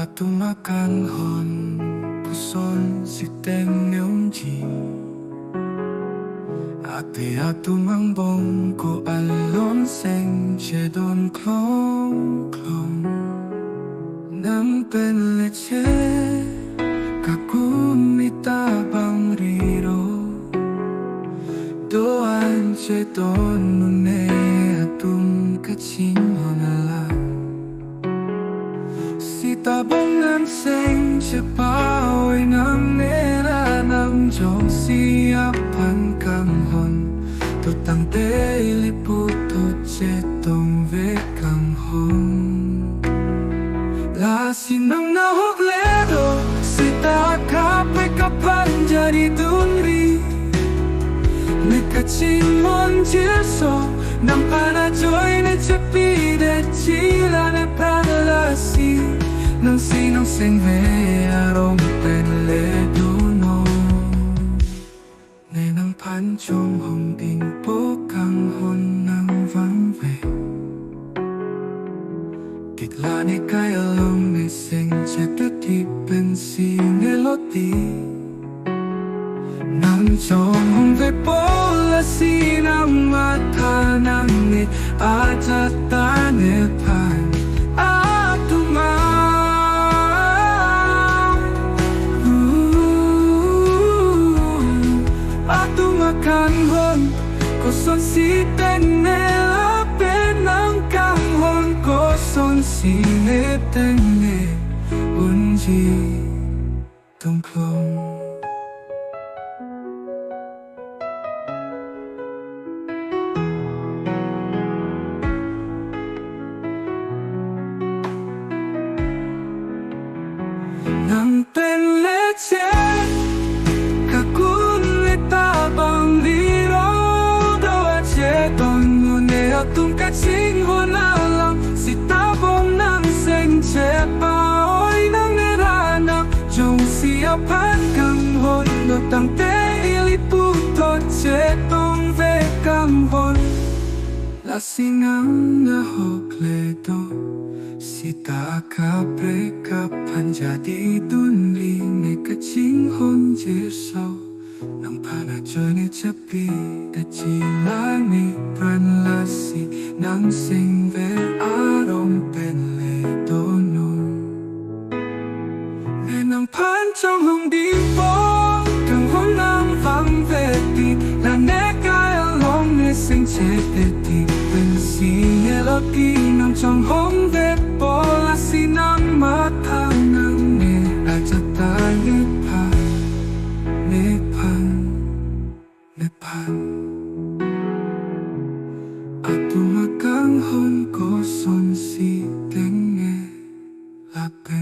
Atu makan hon puson si tem neum ji Ate atu mang bong ko alon seng che don klong klong Nang pen leche kakun mita bang riro Doan che don nune atum kaching honalang Tabong ng seng siya paoy ng nera ng jong siyapan kang hon Tutang daily puto chetong ve kang hon Lasin ng nahogledo Sita kapay kapan jadi dunri Nekachin mon jilso Nang panajoy na chapi de chila na palasi Nang sinong sengve arong penle duno Nenang panchong hong ding po kang hon nang vang ve Kitla ni kaya long ni sing cheta ti pensi neloti Nang chong hong ve po la sinang mata nang ni ajata ne pan Kang hon ko son si tenela penang kang hon ko son si ne tenne unji tong klong Nang pen leche Tung kaching honalang si tabong ng seng che paoy ng neranak Jong siyapan kang hon Notang te iliputo che tong ve kang hon Lasingang nahogledo Sita kapre kapan jadi dunli Ne kaching hon jirso Nang panajoy ni chapi da chila ni pran lasi Nang singvel arong penle donon Nenang panchong hong di po Kang hong nang vang veti La ne kaya long ne sing che ti Pensi neloti nang chong hong ve po Lasi nang mata nang ne ajata ni pa Nepan Atu makang hon ko son si tenge lape